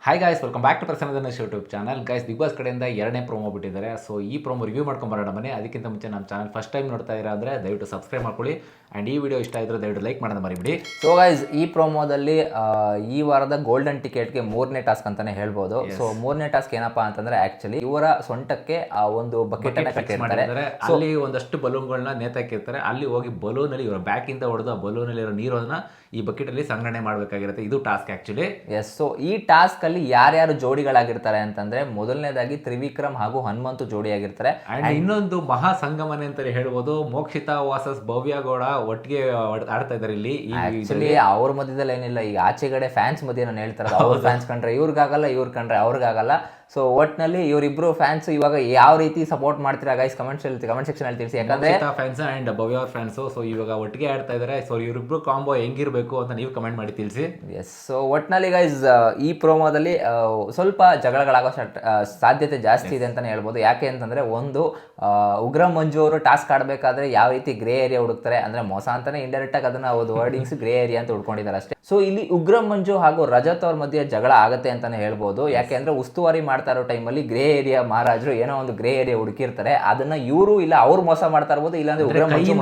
Hi guys, welcome back to Prasanna Dinesh YouTube channel. Guys, big boss ಕಡೆಯಿಂದ ಎರಡನೇ promo ಬಿಟ್ಟಿದ್ದಾರೆ. So ಈ ಪ್ರೋಮೋ ರಿವ್ಯೂ ಮಾಡ್ಕೊಂಡು ಬರೋಣ ಬನ್ನಿ. ಅದಕ್ಕಿಂತ ಮುಂಚೆ ನಮ್ಮ ಚಾನಲ್ ಫಸ್ಟ್ ಟೈಮ್ ನೋಡ್ತಾ ಇರೋ ಅಂದರೆ ದಯವಿಟ್ಟು ಸಬ್ಸ್ಕ್ರೈಬ್ ಮಾಡ್ಕೊಳ್ಳಿ. ಆ್ಯಂಡ್ ಈ ವಿಡಿಯೋ ಇಷ್ಟ ಇದ್ದರೆ ದಯವಿಟ್ಟು ಲೈಕ್ ಮಾಡೋದು ಮರಿಬಿಡಿ. ಸೊ ಗೈಸ್, ಈ ಪ್ರೋಮೋದಲ್ಲಿ ಈ ವಾರದ ಗೋಲ್ಡನ್ ಟಿಕೆಟ್ಗೆ 3ನೇ ಟಾಸ್ಕ್ ಅಂತಾನೆ ಹೇಳ್ಬೋದು. ಸೊ 3ನೇ ಟಾಸ್ಕ್ ಏನಪ್ಪಾ ಅಂತಂದ್ರೆ ಆಕ್ಚುಲಿ ಇವರ ಸೊಂಟಕ್ಕೆ ಒಂದು ಬಕೆಟ್ ಅನ್ನ ಕಟ್ಟಿರ್ತಾರೆ. ಅಲ್ಲಿ ಒಂದಷ್ಟು ಬಲೂನ್ಗಳನ್ನ ನೇತಾಕಿರ್ತಾರೆ. ಅಲ್ಲಿ ಹೋಗಿ ಬಲೂನಲ್ಲಿ ಇವರ ಬ್ಯಾಕ್ ಇಂದ ಹೊಡೆದು ಆ ಬಲೂನಲ್ಲಿ ಇರೋ ನೀರನ್ನ ಈ ಬಕೆಟ್ ಅಲ್ಲಿ ಸಂಗ್ರಹಣೆ ಮಾಡಬೇಕಾಗಿರುತ್ತೆ. ಇದು ಟಾಸ್ಕ್ ಆಕ್ಚುಲಿ. ಎಸ್. ಸೊ ಈ ಟಾಸ್ಕ್ ಅಲ್ಲಿ ಯಾರ್ಯಾರು ಜೋಡಿಗಳಾಗಿರ್ತಾರೆ ಅಂತಂದ್ರೆ ಮೊದಲನೇದಾಗಿ ತ್ರಿವಿಕ್ರಮ್ ಹಾಗೂ ಹನುಮಂತು ಜೋಡಿಯಾಗಿರ್ತಾರೆ. ಅಂಡ್ ಇನ್ನೊಂದು ಮಹಾ ಸಂಗಮನೆ ಅಂತ ಹೇಳ್ಬೋದು. ಮೋಕ್ಷಿತಾ ವರ್ಸಸ್ ಭವ್ಯ ಗೌಡ ಒಟ್ಟಿಗೆ ಆಡ್ತಾ ಇದ್ದಾರೆ ಇಲ್ಲಿ. ಆಕ್ಚುಲಿ ಅವ್ರ ಮಧ್ಯದಲ್ಲಿ ಏನಿಲ್ಲ, ಈಗ ಆಚೆಗಡೆ ಫ್ಯಾನ್ಸ್ ಮಧ್ಯೆ ನಾನು ಹೇಳ್ತಾರೆ, ಅವ್ರ ಫ್ಯಾನ್ಸ್ ಕಂಡ್ರೆ ಇವ್ರಿಗಾಗಲ್ಲ, ಇವ್ರ ಕಂಡ್ರೆ ಅವ್ರಿಗಾಗಲ್ಲ. ಸೊ ಒಟ್ನಲ್ಲಿ ಇವರಿಬ್ರು ಫ್ಯಾನ್ಸ್ ಇವಾಗ ಯಾವ ರೀತಿ ಸಪೋರ್ಟ್ ಮಾಡ್ತೀರಾ ಗೈಸ್ ಕಮೆಂಟ್ ಸೆಕ್ಷನ್ ಅಲ್ಲಿ ತಿಳಿಸಿ. ಯಾಕಂದ್ರೆ ಫ್ಯಾನ್ಸ್ ಅಂಡ್ ಭವ್ಯ ಅವ್ರ ಫ್ಯಾನ್ಸ್ ಸೊ ಇವಾಗ ಒಟ್ಟಿಗೆ ಆಡ್ತಾ ಇದಾರೆ. ಸೊ ಇವರಿಬ್ರು ಕಾಂಬೋ ಹೆಂಗಿರ್ಬೇಕು ಅಂತ ನೀವು ಕಮೆಂಟ್ ಮಾಡಿ ತಿಳಿಸಿ. ಎಸ್. ಸೊ ಒಟ್ನಲ್ಲಿ ಗೈಸ್ ಈ ಪ್ರೋಮೋದಲ್ಲಿ ಸ್ವಲ್ಪ ಜಗಳಗಳಾಗೋ ಸಾಧ್ಯತೆ ಜಾಸ್ತಿ ಇದೆ ಅಂತಾನೆ ಹೇಳ್ಬೋದು. ಯಾಕೆ ಅಂತಂದ್ರೆ ಒಂದು ಉಗ್ರ ಮಂಜು ಅವರು ಟಾಸ್ಕ್ ಆಡಬೇಕಾದ್ರೆ ಯಾವ ರೀತಿ ಗ್ರೇ ಏರಿಯಾ ಹುಡುಕ್ತಾರೆ ಅಂದ್ರೆ ಮೋಸ ಅಂತಾನೆ ಇಂಡೈರೆಕ್ಟ್ ಆಗಿ ಅದನ್ನ ಒಂದು ವರ್ಡಿಂಗ್ಸ್ ಗ್ರೇ ಏರಿಯಾ ಅಂತ ಹುಡ್ಕೊಂಡಿದ್ದಾರೆ ಅಷ್ಟೇ. ಸೊ ಇಲ್ಲಿ ಉಗ್ರ ಮಂಜು ಹಾಗೂ ರಜತ್ ಅವ್ರ ಮಧ್ಯೆ ಜಗಳ ಆಗತ್ತೆ ಅಂತಾನೆ ಹೇಳ್ಬೋದು. ಯಾಕೆ ಅಂದ್ರೆ ಉಸ್ತುವಾರಿ ಮಾಡ್ತಾ ಇರೋ ಟೈಮಲ್ಲಿ ಗ್ರೇ ಏರಿಯಾ ಮಹಾರಾಜರು ಏನೋ ಒಂದು ಗ್ರೇ ಏರಿಯಾ ಹುಡುಕಿರ್ತಾರೆ. ಅದನ್ನ ಇವರು ಇಲ್ಲ ಅವ್ರು ಮೋಸ ಮಾಡ್ತಾ ಇರ್ಬೋದು, ಇಲ್ಲಾಂದ್ರೆ ಉಗ್ರ ಮಂಜು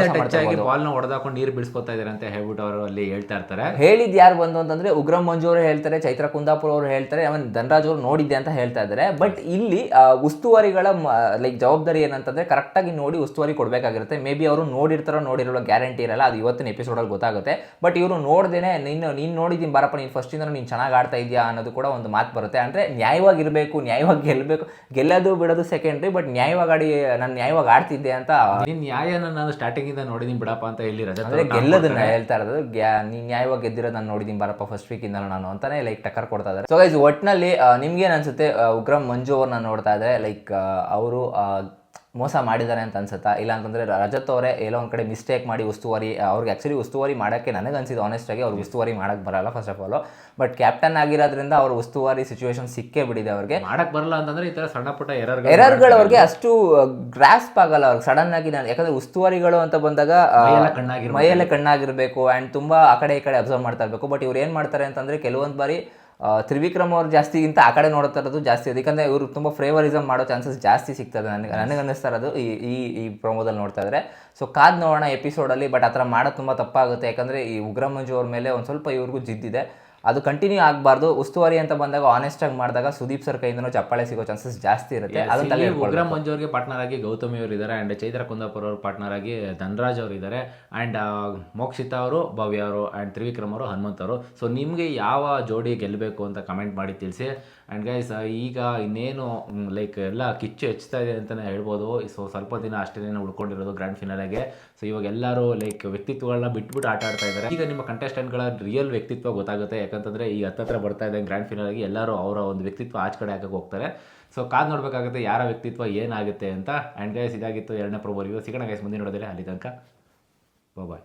ಬಾಲ್ ನ ಹೊಡೆದಾಕೊಂಡು ನೀರು ಬಿಡಿಸ್ಕೊತಾ ಇದಾರೆ ಅಂತ ಹೇಳ್ಬಿಟ್ಟು ಅವರು ಅಲ್ಲಿ ಹೇಳ್ತಾ ಇರ್ತಾರೆ. ಹೇಳಿದ್ ಯಾರು ಬಂದು ಅಂತಂದ್ರೆ ಉಗ್ರ ಮಂಜು ಅವರು ಹೇಳ್ತಾರೆ, ಚೈತ್ರ ಕುಂದಾಪುರ ಅವರು ಹೇಳ್ತಾರೆ, ಅವನ್ ಧನರಾಜ್ ಅವರು ನೋಡಿದ್ದೆ ಅಂತ ಹೇಳ್ತಾ ಇದ್ದಾರೆ. ಬಟ್ ಇಲ್ಲಿ ಉಸ್ತುವಾರಿಗಳ ಲೈಕ್ ಜವಾಬ್ದಾರಿ ಏನಂತಂದ್ರೆ ಕರೆಕ್ಟ್ ಆಗಿ ನೋಡಿ ಉಸ್ತುವಾರಿ ಕೊಡ್ಬೇಕಾಗಿರುತ್ತೆ. ಮೇ ಬಿ ಅವರು ನೋಡಿರ್ತಾರೋ ನೋಡಿರೋ ಗ್ಯಾರಂಟಿ ಇರಲ್ಲ, ಅದು ಇವತ್ತಿನ ಎಪಿಸೋಡ್ ಅಲ್ಲಿ ಗೊತ್ತಾಗುತ್ತೆ. ಬಟ್ ಇವರು ನೋಡ್ದೇನೆ ನೀನು ನೋಡಿದೀನಿ ಬಾರಪ್ಪ, ನೀನು ಫಸ್ಟ್ ಇಂದ ನೀನು ಚೆನ್ನಾಗಿ ಆಡ್ತಾ ಇದೆಯಾ ಅನ್ನೋದು ಕೂಡ ಒಂದು ಮಾತು ಬರುತ್ತೆ. ಅಂದ್ರೆ ನ್ಯಾಯವಾಗಿರ್ಬೇಕು, ನ್ಯಾಯವಾಗಿ ಗೆಲ್ಲಬೇಕು, ಗೆಲ್ಲೋದು ಬಿಡೋದು ಸೆಕೆಂಡ್ರಿ, ಬಟ್ ನ್ಯಾಯವಾಗಿ ನಾನು ನ್ಯಾಯವಾಗಿ ಆಡ್ತಿದ್ದೆ ಅಂತ. ನಿನ್ ನ್ಯಾಯನ ನಾನು ಸ್ಟಾರ್ಟಿಂಗ್ ಇಂದ ನೋಡಿದೀನಿ ಬಿಡಪ್ಪ ಅಂತ ಹೇಳಿ ರಜತ್ ಅಂದ್ರೆ ಗೆಲ್ಲೋದನ್ನ ಹೇಳ್ತಾ ಇರೋದು. ನೀನ್ ನ್ಯಾಯವಾಗಿ ಗೆದ್ದಿರೋದು ನಾನು ನೋಡಿದೀನಿ ಬಾರಪ್ಪ ಫಸ್ಟ್ ವೀಕ್ ಇಂದ ನಾನು ಅಂತಾನೆ ಲೈಕ್ ಟಕ್ಕರ್ ಕೊಡ್ತಾ ಇದ್ದಾರೆ. ಸೊ ಗೈಸ್, ಒಟ್ನಲ್ಲಿ ನಿಮ್ಗೇನ್ ಅನ್ಸುತ್ತೆ? ಉಗ್ರ ಮಂಜು ಅವ್ರನ್ನ ನೋಡ್ತಾ ಇದ್ರೆ ಲೈಕ್ ಅವರು ಮೋಸ ಮಾಡಿದ್ದಾರೆ ಅಂತ ಅನ್ಸುತ್ತಾ? ಇಲ್ಲ ಅಂತಂದ್ರೆ ರಜತ್ ಅವರೇ ಎಲ್ಲೋ ಒಂದ್ ಕಡೆ ಮಿಸ್ಟೇಕ್ ಮಾಡಿ ಉಸ್ತುವಾರಿ ಅವ್ರಿಗೆ ಆಕ್ಚುಲಿ ಉಸ್ತುವಾರಿ ಮಾಡೋಕ್ಕೆ ನನಗೆ ಅನ್ಸಿದ್ದು ಆನೆಸ್ಟ್ ಆಗಿ ಅವ್ರಿಗೆ ಉಸ್ತುವಾರಿ ಮಾಡಕ್ ಬರಲ್ಲ first of all. But captain ಆಗಿರೋದ್ರಿಂದ ಅವ್ರ ಉಸ್ತುವಾರಿ ಸಿಚುವೇಶನ್ ಸಿಕ್ಕೇ ಬಿಡಿದೆ ಅವ್ರಿಗೆ. ಮಾಡಕ್ ಬರಲ್ಲ ಅಂತಂದ್ರೆ ಈ ತರ ಸಣ್ಣ ಪುಟ್ಟ ಎರರ್ಗಳು ಅವ್ರಿಗೆ ಅಷ್ಟು ಗ್ರಾಸ್ಪ್ ಆಗಲ್ಲ ಅವ್ರಿಗೆ ಸಡನ್ ಆಗಿ. ಯಾಕಂದ್ರೆ ಉಸ್ತುವಾರಿಗಳು ಅಂತ ಬಂದಾಗ ಮೈಯಲ್ಲೇ ಕಣ್ಣಾಗಿರ್ಬೇಕು ಅಂಡ್ ತುಂಬಾ ಆ ಕಡೆ ಈ ಕಡೆ ಅಬ್ಸರ್ವ್ ಮಾಡ್ತಾ ಇರ್ಬೇಕು. ಬಟ್ ಇವ್ರು ಏನ್ ಮಾಡ್ತಾರೆ ಅಂತಂದ್ರೆ ಕೆಲವೊಂದು ಬಾರಿ ತ್ರಿವಿಕ್ರಮ್ ಅವ್ರು ಜಾಸ್ತಿಗಿಂತ ಆ ಕಡೆ ನೋಡ್ತಾ ಇರೋದು ಜಾಸ್ತಿ ಇದೆ. ಯಾಕಂದರೆ ಇವರು ತುಂಬ ಫೇವರಿಸಮ್ ಮಾಡೋ ಚಾನ್ಸಸ್ ಜಾಸ್ತಿ ಸಿಗ್ತದೆ ನನಗೆ ಅನ್ನಿಸ್ತಾ ಇರೋದು ಈ ಪ್ರೋಮೋದಲ್ಲಿ ನೋಡ್ತಾ ಇದ್ದಾರೆ. ಸೊ ಕಾದ್ ನೋಡೋಣ ಎಪಿಸೋಡಲ್ಲಿ. ಬಟ್ ಆ ಥರ ಮಾಡೋದು ತುಂಬ ತಪ್ಪಾಗುತ್ತೆ. ಯಾಕಂದರೆ ಈ ಉಗ್ರ ಮಂಜು ಅವ್ರ ಮೇಲೆ ಒಂದು ಸ್ವಲ್ಪ ಇವ್ರಿಗೂ ಜಿದ್ದಿದೆ, ಅದು ಕಂಟಿನ್ಯೂ ಆಗಬಾರ್ದು. ಉಸ್ತುವಾರಿ ಅಂತ ಬಂದಾಗ ಆನೆಸ್ಟ್ ಆಗಿ ಮಾಡಿದಾಗ ಸುದೀಪ್ ಸರ್ ಕೈಯಿಂದನೂ ಚಪ್ಪಾಳೆ ಸಿಗೋ ಚಾನ್ಸಸ್ ಜಾಸ್ತಿ ಇರುತ್ತೆ. ಅದನ್ನ ಉಗ್ರ ಮಂಜು ಅವ್ರಿಗೆ ಪಾರ್ಟ್ನರ್ ಆಗಿ ಗೌತಮಿ ಅವರು ಇದ್ದಾರೆ, ಅಂಡ್ ಚೈತ್ರ ಕುಂದಾಪುರ ಅವರು ಪಾರ್ಟ್ನರ್ ಆಗಿ ಧನರಾಜ್ ಅವರು ಇದ್ದಾರೆ, ಅಂಡ್ ಮೋಕ್ಷಿತಾ ಅವರು ಭವ್ಯ ಅವರು, ಅಂಡ್ ತ್ರಿವಿಕ್ರಮ್ ಅವರು ಹನುಮಂತ್ ಅವರು. ಸೊ ನಿಮಗೆ ಯಾವ ಜೋಡಿ ಗೆಲ್ಲಬೇಕು ಅಂತ ಕಮೆಂಟ್ ಮಾಡಿ ತಿಳಿಸಿ. ಆ್ಯಂಡ್ ಗೈಸ್, ಈಗ ಇನ್ನೇನು ಲೈಕ್ ಎಲ್ಲ ಕಿಚ್ಚು ಹೆಚ್ಚುತ್ತಾ ಇದೆ ಅಂತಲೇ ಹೇಳ್ಬೋದು. ಸೊ ಸ್ವಲ್ಪ ದಿನ ಅಷ್ಟೇ ಉಳ್ಕೊಂಡಿರೋದು ಗ್ರ್ಯಾಂಡ್ ಫಿನಾಲೆಗೆ. ಸೊ ಇವಾಗ ಎಲ್ಲರೂ ಲೈಕ್ ವ್ಯಕ್ತಿತ್ವಗಳನ್ನ ಬಿಟ್ಬಿಟ್ಟು ಆಟ ಆಡ್ತಾ ಇದ್ದಾರೆ. ಈಗ ನಿಮ್ಮ ಕಂಟೆಸ್ಟೆಂಟ್ಗಳ ರಿಯಲ್ ವ್ಯಕ್ತಿತ್ವ ಗೊತ್ತಾಗುತ್ತೆ. ಯಾಕಂತಂದರೆ ಈ ಹತ್ತತ್ರ ಬರ್ತಾ ಇದೆ ಗ್ರ್ಯಾಂಡ್ ಫಿನಾಲೆಗೆ, ಎಲ್ಲರೂ ಅವರ ಒಂದು ವ್ಯಕ್ತಿತ್ವ ಆಚೆ ಕಡೆ ಹಾಕಕ್ಕೆ ಹೋಗ್ತಾರೆ. ಸೊ ಕಾದು ನೋಡಬೇಕಾಗುತ್ತೆ ಯಾರ ವ್ಯಕ್ತಿತ್ವ ಏನಾಗುತ್ತೆ ಅಂತ. ಆ್ಯಂಡ್ ಗೈಸ್, ಇದಾಗಿತ್ತು ಎರಡನೇ ಪ್ರೋಮೋ ರಿವ್ಯೂ. ಸಿಗೋಣ ಗೈಸ್ ಮುಂದಿನ ನೋಡೋದಿಲ್ಲ. ಅಲ್ಲಿ ತನಕ ಬಾಯ್.